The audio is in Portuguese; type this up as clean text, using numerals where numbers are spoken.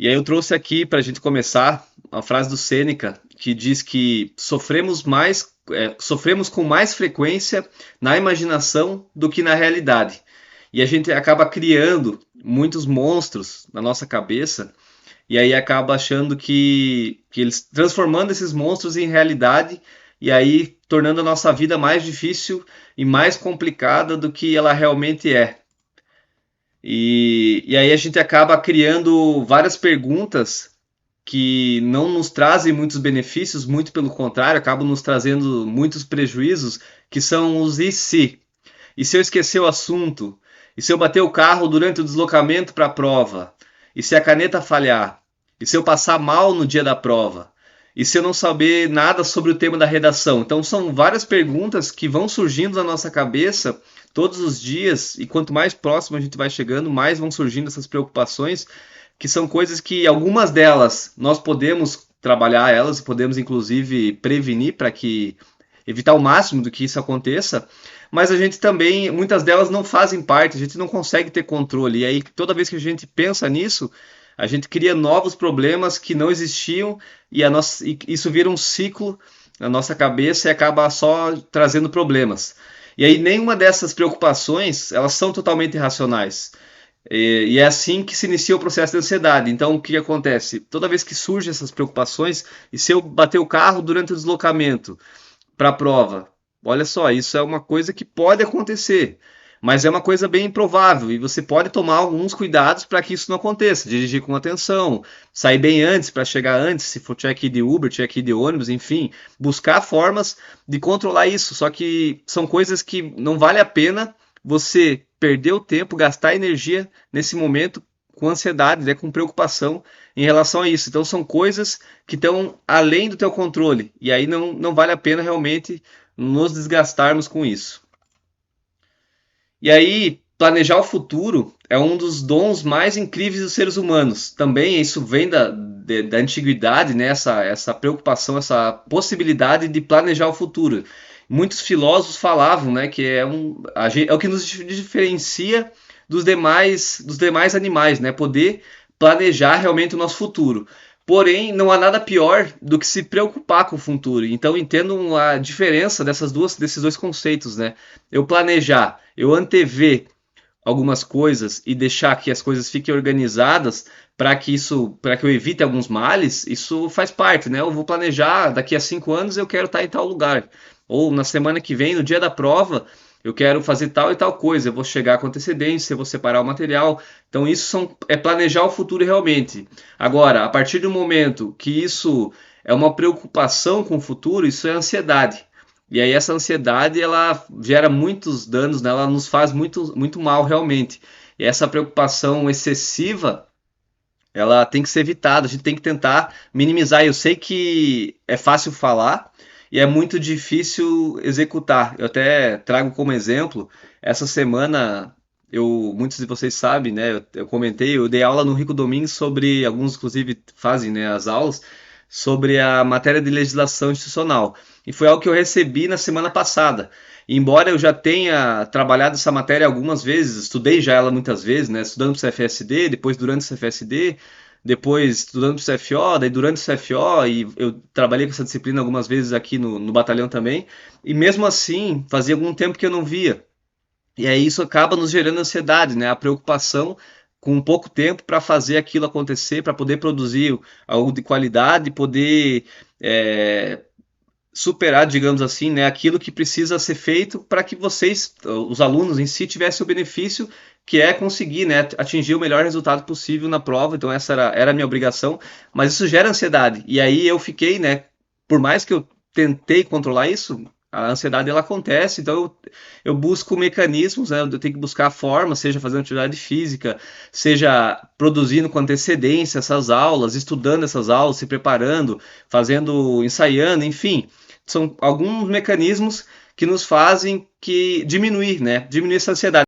E aí eu trouxe aqui para a gente começar a frase do Sêneca, que diz que sofremos com mais frequência na imaginação do que na realidade. E a gente acaba criando muitos monstros na nossa cabeça e aí acaba achando que eles transformando esses monstros em realidade e aí tornando a nossa vida mais difícil e mais complicada do que ela realmente é. E aí a gente acaba criando várias perguntas que não nos trazem muitos benefícios, muito pelo contrário, acabam nos trazendo muitos prejuízos, que são os e se. E se eu esquecer o assunto? E se eu bater o carro durante o deslocamento para a prova? E se a caneta falhar? E se eu passar mal no dia da prova? E se eu não saber nada sobre o tema da redação? Então são várias perguntas que vão surgindo na nossa cabeça todos os dias, e quanto mais próximo a gente vai chegando, mais vão surgindo essas preocupações, que são coisas que algumas delas nós podemos trabalhar elas, podemos inclusive prevenir para que evitar o máximo do que isso aconteça, mas a gente também, muitas delas não fazem parte, a gente não consegue ter controle, e aí toda vez que a gente pensa nisso, a gente cria novos problemas que não existiam e isso vira um ciclo na nossa cabeça e acaba só trazendo problemas. E aí nenhuma dessas preocupações, elas são totalmente irracionais. E é assim que se inicia o processo de ansiedade. Então, o que acontece? Toda vez que surgem essas preocupações, e se eu bater o carro durante o deslocamento para a prova? Olha só, isso é uma coisa que pode acontecer, mas é uma coisa bem improvável e você pode tomar alguns cuidados para que isso não aconteça. Dirigir com atenção, sair bem antes para chegar antes, se for check de Uber, check de ônibus, enfim, buscar formas de controlar isso. Só que são coisas que não vale a pena você perder o tempo, gastar energia nesse momento com ansiedade, né, com preocupação em relação a isso. Então são coisas que estão além do teu controle e aí não vale a pena realmente nos desgastarmos com isso. E aí, planejar o futuro é um dos dons mais incríveis dos seres humanos. Também isso vem da antiguidade, né? Essa preocupação, essa possibilidade de planejar o futuro. Muitos filósofos falavam, né, que é o que nos diferencia dos demais animais, né? Poder planejar realmente o nosso futuro. Porém, não há nada pior do que se preocupar com o futuro. Então, entendo a diferença desses dois conceitos, né? Eu planejar, eu antever algumas coisas e deixar que as coisas fiquem organizadas para que eu evite alguns males, isso faz parte, né? Eu vou planejar, daqui a 5 anos eu quero estar em tal lugar. Ou na semana que vem, no dia da prova, eu quero fazer tal e tal coisa, eu vou chegar com antecedência, eu vou separar o material. Então é planejar o futuro realmente. Agora, a partir do momento que isso é uma preocupação com o futuro, isso é ansiedade. E aí essa ansiedade ela gera muitos danos, né? Ela nos faz muito, muito mal realmente. E essa preocupação excessiva, ela tem que ser evitada, a gente tem que tentar minimizar. Eu sei que é fácil falar e é muito difícil executar. Eu até trago como exemplo, essa semana, muitos de vocês sabem, né? Eu comentei, eu dei aula no Rico Domingues sobre, alguns inclusive fazem, né, as aulas, sobre a matéria de legislação institucional. E foi algo que eu recebi na semana passada. Embora eu já tenha trabalhado essa matéria algumas vezes, estudei já ela muitas vezes, né? Estudando para o CFSD, depois durante o CFSD, depois estudando para o CFO, daí durante o CFO, e eu trabalhei com essa disciplina algumas vezes aqui no batalhão também, e mesmo assim, fazia algum tempo que eu não via. E aí isso acaba nos gerando ansiedade, né? A preocupação com pouco tempo para fazer aquilo acontecer, para poder produzir algo de qualidade, poder superar, digamos assim, né, aquilo que precisa ser feito para que vocês, os alunos em si, tivessem o benefício que é conseguir, né, atingir o melhor resultado possível na prova. Então essa era a minha obrigação, mas isso gera ansiedade. E aí eu fiquei, né, por mais que eu tentei controlar isso, a ansiedade ela acontece, então eu busco mecanismos, né, eu tenho que buscar formas, seja fazendo atividade física, seja produzindo com antecedência essas aulas, estudando essas aulas, se preparando, fazendo, ensaiando, enfim, são alguns mecanismos que nos fazem diminuir, né, diminuir essa ansiedade.